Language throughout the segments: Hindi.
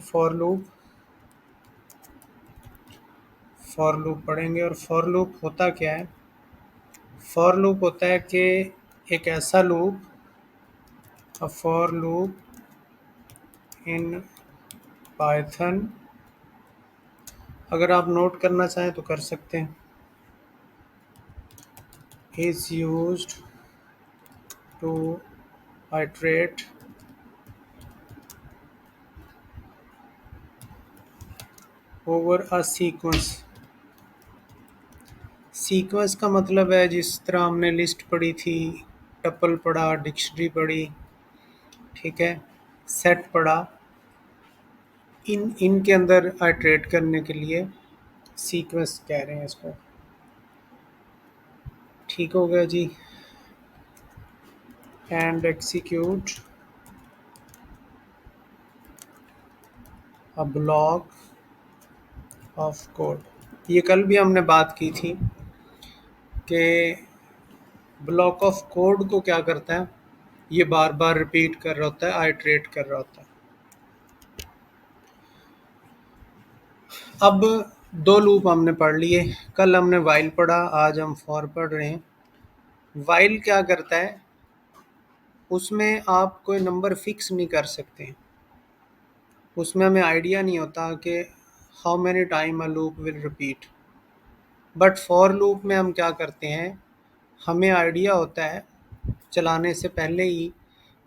फॉर लूप पढ़ेंगे। और फॉर लूप होता क्या है? फॉर लूप होता है कि एक ऐसा loop, a for loop in Python, अगर आप नोट करना चाहें तो कर सकते हैं, is used to iterate over a sequence. Sequence का मतलब है जिस तरह हमने लिस्ट पढ़ी थी, टपल पढ़ा, डिक्शनरी पढ़ी, ठीक है, सेट पढ़ा, इनके अंदर आइटरेट करने के लिए सीक्वेंस कह रहे हैं इसको। ठीक हो गया जी। And execute a block of code. ये कल भी हमने बात की थी कि ब्लॉक ऑफ कोड को क्या करता है, ये बार बार रिपीट कर रहा होता है, आइटरेट कर रहा होता है। अब दो लूप हमने पढ़ लिए। कल हमने वाइल पढ़ा, आज हम फॉर पढ़ रहे हैं। वाइल क्या करता है, उसमें आप कोई नंबर फिक्स नहीं कर सकते, उसमें हमें आइडिया नहीं होता कि how many time a loop will repeat. But for loop में हम क्या करते हैं, हमें आइडिया होता है चलाने से पहले ही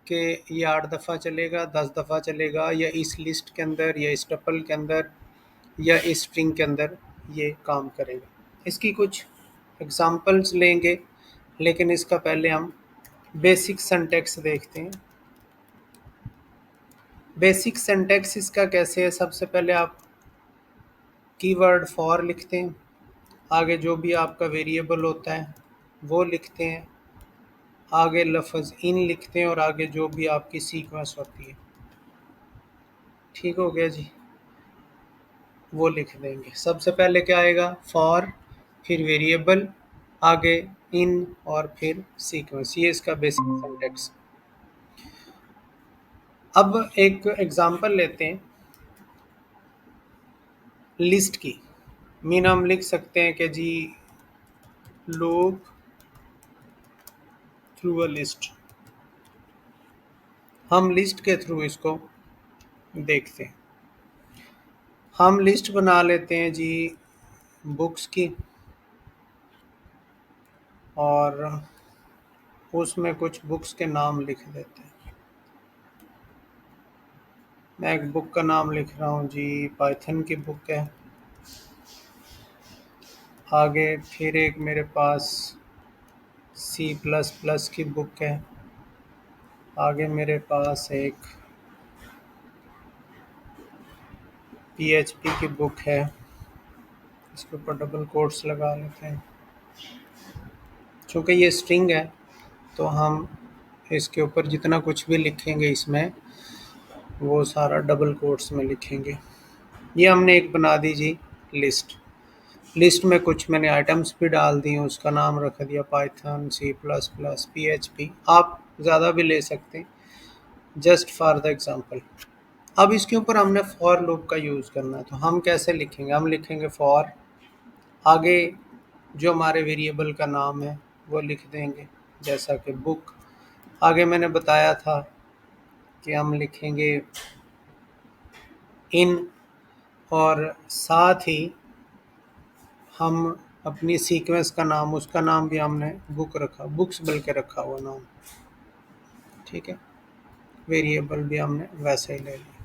कि ये 8 दफ़ा चलेगा, 10 दफ़ा चलेगा, या इस लिस्ट के अंदर, या इस टपल के अंदर, या इस स्ट्रिंग के अंदर ये काम करेगा। इसकी कुछ एग्जांपल्स लेंगे, लेकिन इसका पहले हम बेसिक सिंटैक्स देखते हैं। बेसिक सिंटैक्स इसका कैसे है, सबसे पहले आप कीवर्ड फॉर लिखते हैं, आगे जो भी आपका वेरिएबल होता है वो लिखते हैं, आगे लफ्ज़ इन लिखते हैं, और आगे जो भी आपकी सीक्वेंस होती है, ठीक हो गया जी, वो लिख देंगे। सबसे पहले क्या आएगा, फॉर, फिर वेरिएबल, आगे इन, और फिर सीक्वेंस। ये इसका बेसिक सिंटैक्स। अब एक एग्जांपल लेते हैं लिस्ट की। मीन हम लिख सकते हैं कि जी लूप थ्रू अ लिस्ट। हम लिस्ट के थ्रू इसको देखते हैं। हम लिस्ट बना लेते हैं जी बुक्स की, और उसमें कुछ बुक्स के नाम लिख देते हैं। मैं एक बुक का नाम लिख रहा हूँ जी, पाइथन की बुक है। आगे फिर एक मेरे पास C++ की बुक है। आगे मेरे पास एक PHP की बुक है। इसके ऊपर डबल कोट्स लगा लेते हैं। चूँकि ये स्ट्रिंग है तो हम इसके ऊपर जितना कुछ भी लिखेंगे इसमें, वो सारा डबल कोट्स में लिखेंगे। ये हमने एक बना दी जी लिस्ट। लिस्ट में कुछ मैंने आइटम्स भी डाल दी, उसका नाम रख दिया पाइथन, C++, PHP। आप ज़्यादा भी ले सकते हैं, जस्ट फॉर द एग्जांपल। अब इसके ऊपर हमने फॉर लूप का यूज़ करना है, तो हम कैसे लिखेंगे, हम लिखेंगे फॉर, आगे जो हमारे वेरिएबल का नाम है वो लिख देंगे, जैसा कि बुक। आगे मैंने बताया था कि हम लिखेंगे इन, और साथ ही हम अपनी सीक्वेंस का नाम, उसका नाम भी हमने बुक रखा, बुक्स बल्कि रखा हुआ नाम, ठीक है। वेरिएबल भी हमने वैसे ही ले लिया।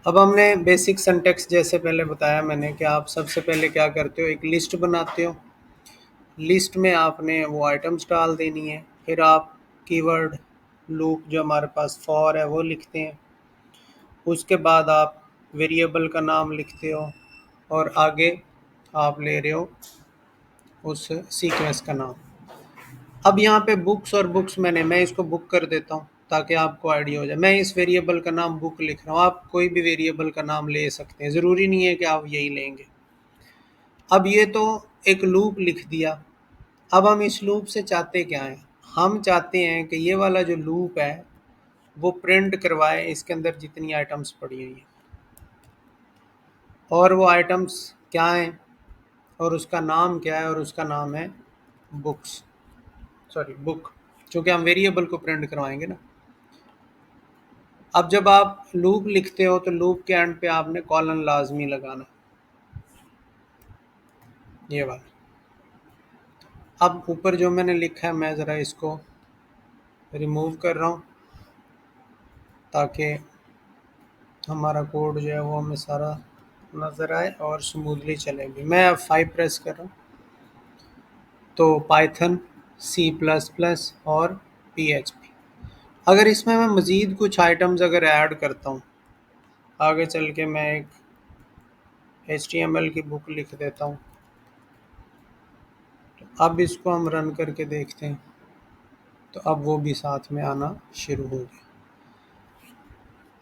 अब हमने बेसिक सिंटैक्स जैसे पहले बताया मैंने कि आप सबसे पहले क्या करते हो, एक लिस्ट बनाते हो। लिस्ट में आपने वो आइटम्स डाल देनी है, फिर आप कीवर्ड लूप जो हमारे पास फॉर है वो लिखते हैं। उसके बाद आप वेरिएबल का नाम लिखते हो, और आगे आप ले रहे हो उस सीक्वेंस का नाम। अब यहाँ पे बुक्स और बुक्स मैं इसको बुक कर देता हूँ ताकि आपको आइडिया हो जाए। मैं इस वेरिएबल का नाम बुक लिख रहा हूँ, आप कोई भी वेरिएबल का नाम ले सकते हैं, ज़रूरी नहीं है कि आप यही लेंगे। अब ये तो एक लूप लिख दिया। अब हम इस लूप से चाहते क्या हैं, हम चाहते हैं कि ये वाला जो लूप है वो प्रिंट करवाए इसके अंदर जितनी आइटम्स पड़ी हुई हैं, और वो आइटम्स क्या हैं और उसका नाम क्या है, और उसका नाम है बुक्स, सॉरी बुक, क्योंकि हम वेरिएबल को प्रिंट करवाएंगे ना। अब जब आप लूप लिखते हो तो लूप के एंड पे आपने कॉलन लाजमी लगाना, ये वाला। अब ऊपर जो मैंने लिखा है मैं ज़रा इसको रिमूव कर रहा हूँ ताकि हमारा कोड जो है वो हमें सारा नज़र आए और स्मूथली चले भी। मैं अब 5 प्रेस कर रहा हूँ, तो पाइथन, सी प्लस प्लस और PHP। अगर इसमें मैं मज़ीद कुछ आइटम्स अगर ऐड करता हूँ, आगे चल के मैं एक HTML की बुक लिख देता हूँ, तो अब इसको हम रन करके देखते हैं, तो अब वो भी साथ में आना शुरू हो गया।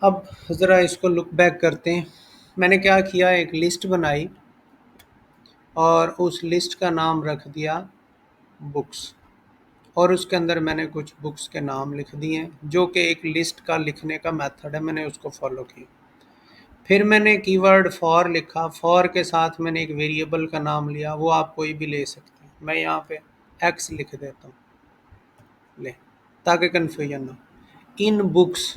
अब ज़रा इसको लुक बैक करते हैं। मैंने क्या किया, एक लिस्ट बनाई और उस लिस्ट का नाम रख दिया बुक्स, और उसके अंदर मैंने कुछ बुक्स के नाम लिख दिए हैं जो कि एक लिस्ट का लिखने का मेथड है, मैंने उसको फॉलो किया। फिर मैंने कीवर्ड फॉर लिखा, फॉर के साथ मैंने एक वेरिएबल का नाम लिया, वो आप कोई भी ले सकते हैं। मैं यहाँ पे एक्स लिख देता हूँ, ले, ताकि कन्फ्यूजन ना हो। इन बुक्स,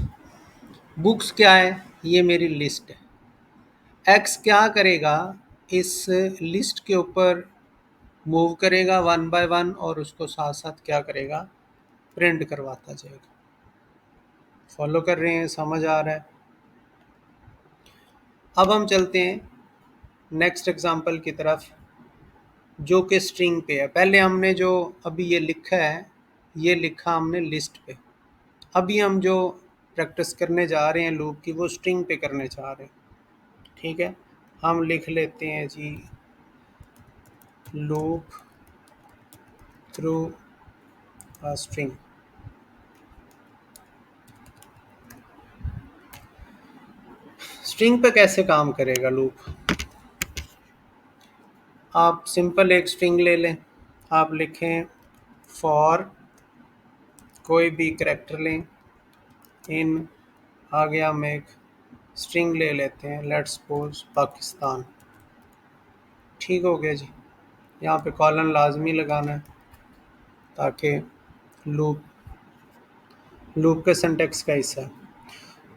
बुक्स क्या है, ये मेरी लिस्ट है। एक्स क्या करेगा, इस लिस्ट के ऊपर मूव करेगा वन बाय वन, और उसको साथ साथ क्या करेगा, प्रिंट करवाता जाएगा। फॉलो कर रहे हैं, समझ आ रहा है। अब हम चलते हैं नेक्स्ट एग्जांपल की तरफ, जो कि स्ट्रिंग पे है। पहले हमने जो अभी ये लिखा है, ये लिखा हमने लिस्ट पे। अभी हम जो प्रैक्टिस करने जा रहे हैं लूप की, वो स्ट्रिंग पे करने जा रहे हैं। ठीक है, हम लिख लेते हैं जी, loop through a string. String पे कैसे काम करेगा लूप, आप सिंपल एक स्ट्रिंग ले लें, आप लिखें फॉर, कोई भी करैक्टर लें, इन, आगे हम एक स्ट्रिंग ले लेते हैं, लेट्स सपोज पाकिस्तान। ठीक हो गया जी। यहाँ पे कॉलन लाजमी लगाना है ताकि लूप लूप के सिंटेक्स का हिस्सा है।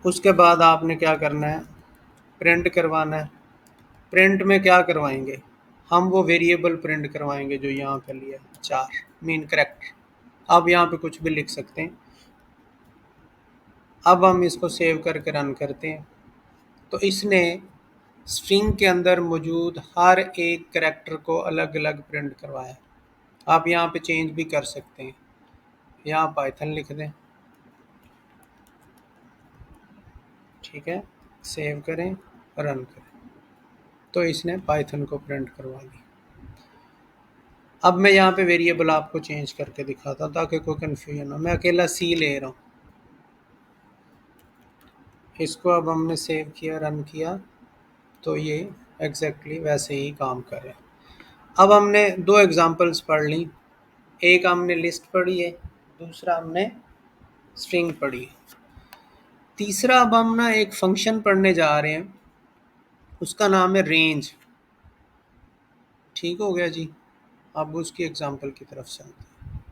उसके बाद आपने क्या करना है, प्रिंट करवाना है। प्रिंट में क्या करवाएंगे, हम वो वेरिएबल प्रिंट करवाएंगे जो यहाँ पे लिया है, 4 मीन करैक्टर। आप यहाँ पे कुछ भी लिख सकते हैं। अब हम इसको सेव करके रन करते हैं, तो इसने स्ट्रिंग के अंदर मौजूद हर एक करैक्टर को अलग अलग प्रिंट करवाया। आप यहाँ पे चेंज भी कर सकते हैं, यहाँ पाइथन लिख दें, ठीक है, सेव करें, रन करें, तो इसने पाइथन को प्रिंट करवा दी। अब मैं यहाँ पे वेरिएबल आपको चेंज करके दिखाता हूँ ताकि कोई कन्फ्यूजन हो। मैं अकेला सी ले रहा हूँ, इसको अब हमने सेव किया, रन किया, तो ये एग्जैक्टली वैसे ही काम कर रहे हैं। अब हमने दो एग्जांपल्स पढ़ ली, एक हमने लिस्ट पढ़ी है, दूसरा हमने स्ट्रिंग पढ़ी है। तीसरा अब हम ना एक फंक्शन पढ़ने जा रहे हैं, उसका नाम है रेंज। ठीक हो गया जी। अब उसकी एग्जांपल की तरफ चलते हैं।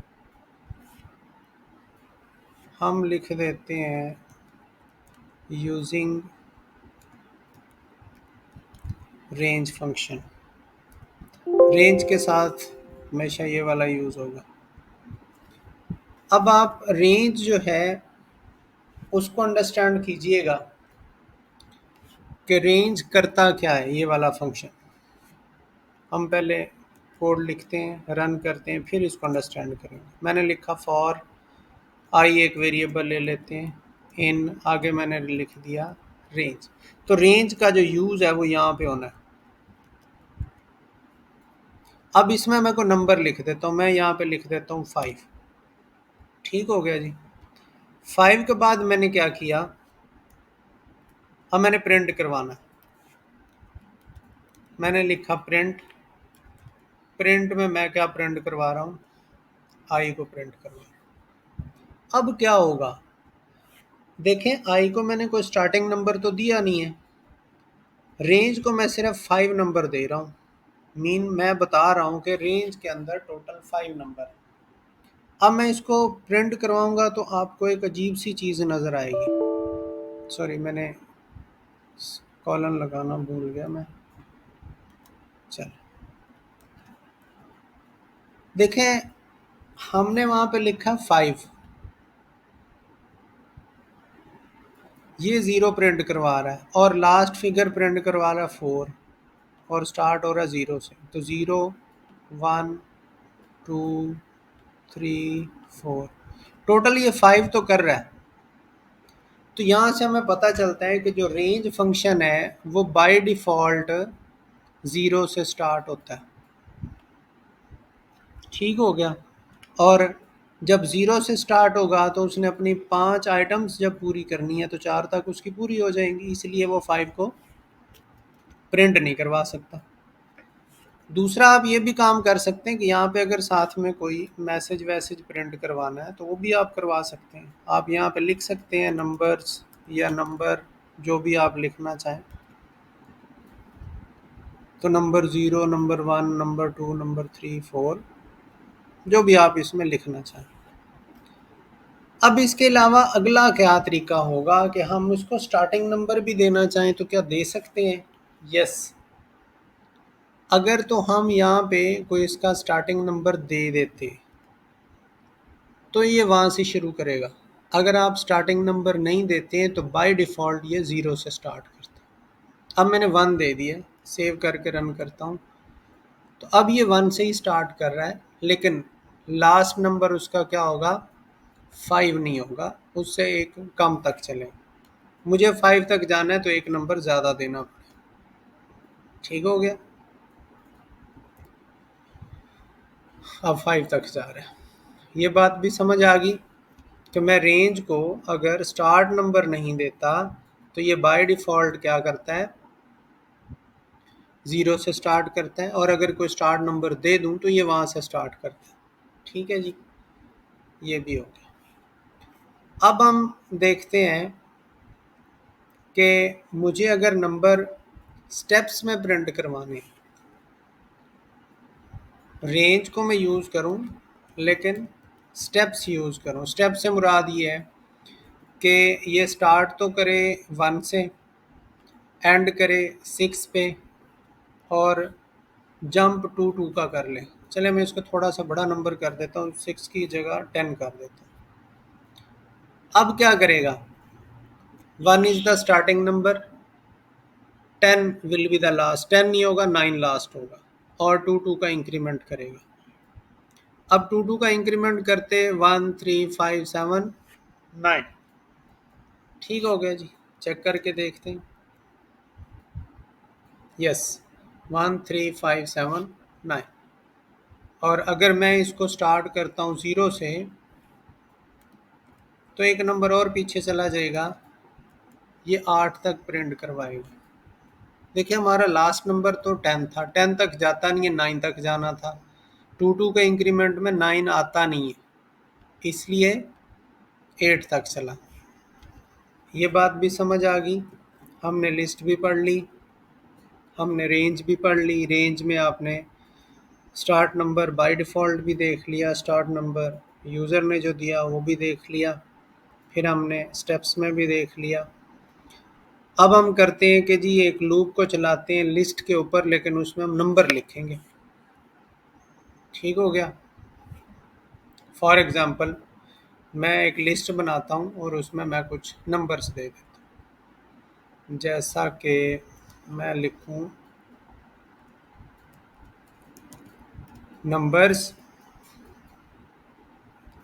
हम लिख देते हैं यूजिंग रेंज फंक्शन। रेंज के साथ हमेशा ये वाला यूज़ होगा। अब आप रेंज जो है उसको अंडरस्टैंड कीजिएगा कि रेंज करता क्या है, ये वाला फंक्शन। हम पहले कोड लिखते हैं, रन करते हैं, फिर इसको अंडरस्टैंड करेंगे। मैंने लिखा फॉर आई, एक वेरिएबल ले लेते हैं, इन, आगे मैंने लिख दिया रेंज। तो रेंज का जो यूज़ है वो यहाँ पे होना है। अब इसमें मैं कोई नंबर लिख देता हूँ, मैं यहाँ पे लिख देता हूँ 5। ठीक हो गया जी। 5 के बाद मैंने क्या किया, अब मैंने प्रिंट करवाना है। मैंने लिखा प्रिंट, प्रिंट में मैं क्या प्रिंट करवा रहा हूँ, आई को प्रिंट करवा रहा हूँ। अब क्या होगा, देखें आई को मैंने कोई स्टार्टिंग नंबर तो दिया नहीं है, रेंज को मैं सिर्फ 5 नंबर दे रहा हूँ। मीन मैं बता रहा हूँ कि रेंज के अंदर टोटल 5 नंबर है। अब मैं इसको प्रिंट करवाऊंगा तो आपको एक अजीब सी चीज़ नज़र आएगी। सॉरी, मैंने कॉलन लगाना भूल गया मैं। चल देखें, हमने वहाँ पे लिखा 5, ये 0 प्रिंट करवा रहा है और लास्ट फिगर प्रिंट करवा रहा है 4 और स्टार्ट हो रहा है 0 से। तो 0 1 2 3 4, टोटल ये 5 तो कर रहा है। तो यहाँ से हमें पता चलता है कि जो रेंज फंक्शन है वो बाय डिफ़ॉल्ट 0 से स्टार्ट होता है। ठीक हो गया। और जब 0 से स्टार्ट होगा तो उसने अपनी 5 आइटम्स जब पूरी करनी है तो 4 तक उसकी पूरी हो जाएंगी, इसलिए वो 5 को प्रिंट नहीं करवा सकता। दूसरा, आप ये भी काम कर सकते हैं कि यहाँ पे अगर साथ में कोई मैसेज वैसेज प्रिंट करवाना है तो वो भी आप करवा सकते हैं। आप यहाँ पे लिख सकते हैं नंबर्स या नंबर, जो भी आप लिखना चाहें। तो नंबर 0, नंबर 1, नंबर 2, नंबर 3, 4, जो भी आप इसमें लिखना चाहें। अब इसके अलावा अगला क्या तरीका होगा कि हम उसको स्टार्टिंग नंबर भी देना चाहें तो क्या दे सकते हैं? यस। अगर तो हम यहाँ पे कोई इसका स्टार्टिंग नंबर दे देते तो ये वहाँ से शुरू करेगा। अगर आप स्टार्टिंग नंबर नहीं देते हैं तो बाय डिफ़ॉल्ट ये 0 से स्टार्ट करता है। अब मैंने 1 दे दिया, सेव करके रन करता हूँ तो अब ये 1 से ही स्टार्ट कर रहा है, लेकिन लास्ट नंबर उसका क्या होगा? 5 नहीं होगा, उससे एक कम तक चले। मुझे 5 तक जाना है तो एक नंबर ज़्यादा देना पड़ेगा। ठीक हो गया। अब 5 तक जा रहा है। ये बात भी समझ आ गई कि मैं रेंज को अगर स्टार्ट नंबर नहीं देता तो ये बाय डिफ़ॉल्ट क्या करता है? 0 से स्टार्ट करता है, और अगर कोई स्टार्ट नंबर दे दूं तो ये वहाँ से स्टार्ट करता है। ठीक है जी, ये भी हो गया। अब हम देखते हैं कि मुझे अगर नंबर स्टेप्स में प्रिंट करवाने, रेंज को मैं यूज़ करूं लेकिन स्टेप्स यूज़ करूं। स्टेप से मुराद ये है कि ये स्टार्ट तो करे 1 से, एंड करे 6 पे, और जंप 2 का कर ले। चले मैं इसको थोड़ा सा बड़ा नंबर कर देता हूँ, 6 की जगह 10 कर देता हूँ। अब क्या करेगा? 1 is the starting number, 10 will be the last. 10 नहीं होगा, 9 लास्ट होगा, और 2 का इंक्रीमेंट करेगा। अब 2 का इंक्रीमेंट करते 1 3 5 7 9। ठीक हो गया जी, चेक करके देखते हैं। यस, 1 3 5 7 9। और अगर मैं इसको स्टार्ट करता हूँ 0 से तो एक नंबर और पीछे चला जाएगा, ये 8 तक प्रिंट करवाएगा। देखिए हमारा लास्ट नंबर तो 10 था, 10 तक जाता नहीं है, 9 तक जाना था। 2 का इंक्रीमेंट में 9 आता नहीं है, इसलिए 8 तक चला। ये बात भी समझ आ गई। हमने लिस्ट भी पढ़ ली, हमने रेंज भी पढ़ ली। रेंज में आपने स्टार्ट नंबर बाय डिफ़ॉल्ट भी देख लिया, स्टार्ट नंबर यूज़र ने जो दिया वो भी देख लिया, फिर हमने स्टेप्स में भी देख लिया। अब हम करते हैं कि जी एक लूप को चलाते हैं लिस्ट के ऊपर, लेकिन उसमें हम नंबर लिखेंगे। ठीक हो गया। फॉर एग्ज़ाम्पल मैं एक लिस्ट बनाता हूँ और उसमें मैं कुछ नंबर्स दे देता हूँ, जैसा कि मैं लिखूँ नंबर्स,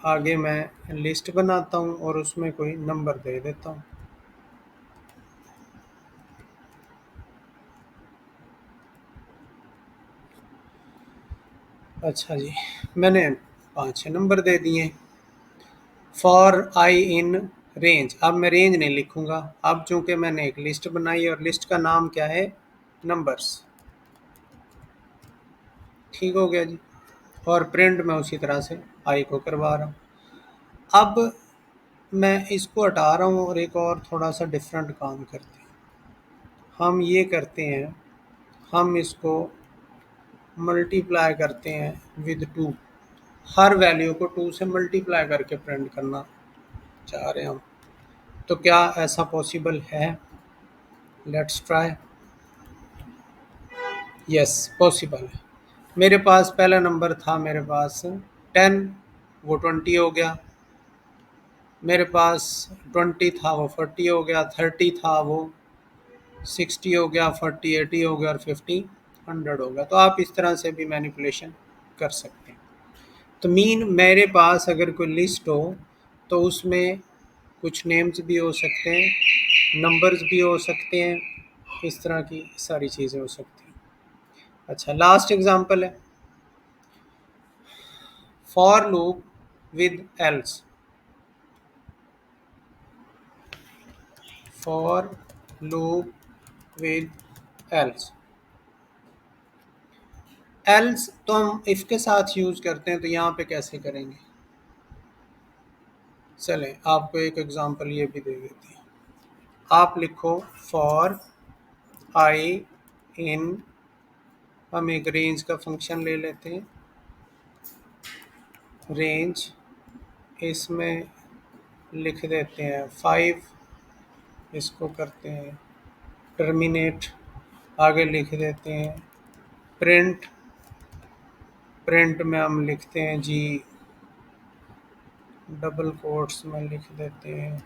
आगे मैं लिस्ट बनाता हूँ और उसमें कोई नंबर दे देता हूँ। अच्छा जी, मैंने 5-6 नंबर दे दिए। फॉर आई इन रेंज, अब मैं रेंज नहीं लिखूँगा। अब चूँकि मैंने एक लिस्ट बनाई और लिस्ट का नाम क्या है? नंबर्स। ठीक हो गया जी। और प्रिंट मैं उसी तरह से आई को करवा रहा हूँ। अब मैं इसको हटा रहा हूँ और एक और थोड़ा सा डिफरेंट काम करते हैं। हम ये करते हैं, हम इसको मल्टीप्लाई करते हैं विद 2। हर वैल्यू को 2 से मल्टीप्लाई करके प्रिंट करना चाह रहे हैं हम। तो क्या ऐसा पॉसिबल है? Let's try. यस, पॉसिबल है। मेरे पास पहला नंबर था, मेरे पास 10, वो 20 हो गया। मेरे पास 20 था, वो 40 हो गया। 30 था, वो 60 हो गया। 40 80 हो गया और 50 100 हो गया। तो आप इस तरह से भी मैनिपुलेशन कर सकते हैं। तो मीन मेरे पास अगर कोई लिस्ट हो तो उसमें कुछ नेम्स भी हो सकते हैं, नंबर्स भी हो सकते हैं, इस तरह की सारी चीज़ें हो सकती हैं। अच्छा, लास्ट एग्जांपल है for loop with else. For loop with else. Else तो हम इफ के साथ यूज करते हैं, तो यहाँ पे कैसे करेंगे? चलें, आपको एक एग्जांपल ये भी दे देते हैं। आप लिखो फॉर आई इन, हम एक रेंज का फंक्शन ले लेते हैं। रेंज, इसमें लिख देते हैं 5, इसको करते हैं टर्मिनेट, आगे लिख देते हैं प्रिंट। प्रिंट में हम लिखते हैं जी, डबल कोट्स में लिख देते हैं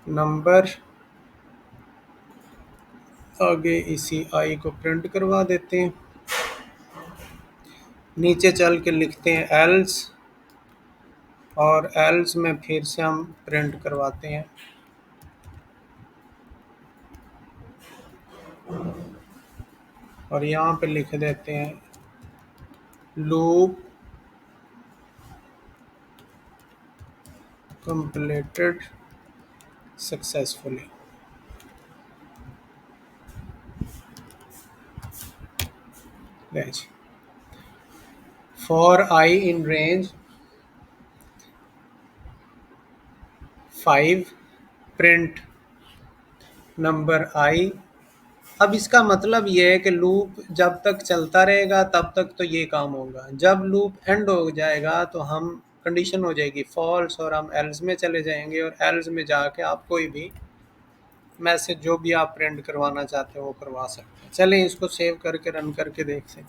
नंबर, आगे इसी आई को प्रिंट करवा देते हैं। नीचे चल के लिखते हैं एल्स, और एल्स में फिर से हम प्रिंट करवाते हैं और यहाँ पे लिख देते हैं loop completed successfully। range for I in range 5 print number I। अब इसका मतलब ये है कि लूप जब तक चलता रहेगा तब तक तो ये काम होगा। जब लूप एंड हो जाएगा तो हम कंडीशन हो जाएगी फॉल्स और हम एल्स में चले जाएंगे, और एल्स में जाके आप कोई भी मैसेज जो भी आप प्रिंट करवाना चाहते हो वो करवा सकते हैं। चलें, इसको सेव करके रन करके देखते हैं।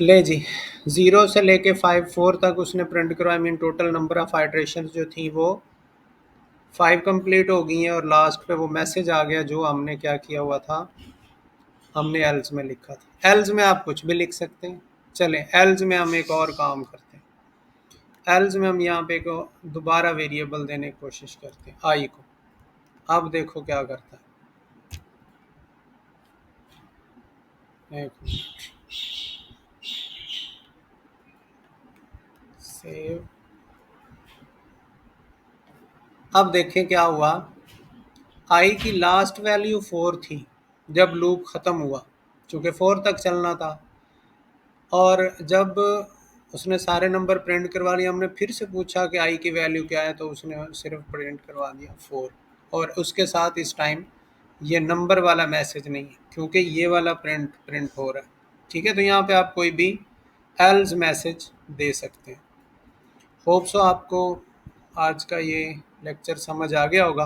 ले जी, 0 से लेके 4 तक उसने प्रिंट करवाया। Mean total number of iteration जो थी वो 5 कंप्लीट हो गई हैं, और लास्ट पे वो मैसेज आ गया जो हमने क्या किया हुआ था, हमने एल्स में लिखा था। एल्स में आप कुछ भी लिख सकते हैं। चलें, एल्स में हम एक और काम करते हैं। एल्स में हम यहाँ पे को दोबारा वेरिएबल देने की कोशिश करते हैं आई को। अब देखो क्या करता है। एक मिनट, सेव। अब देखें क्या हुआ। आई की लास्ट वैल्यू 4 थी जब लूप ख़त्म हुआ, चूँकि 4 तक चलना था। और जब उसने सारे नंबर प्रिंट करवा लिए, हमने फिर से पूछा कि आई की वैल्यू क्या है, तो उसने सिर्फ प्रिंट करवा दिया 4। और उसके साथ इस टाइम ये नंबर वाला मैसेज नहीं है, क्योंकि ये वाला प्रिंट हो रहा है। ठीक है, तो यहाँ पे आप कोई भी एल्स मैसेज दे सकते हैं। होप सो आपको आज का ये लेक्चर समझ आ गया होगा।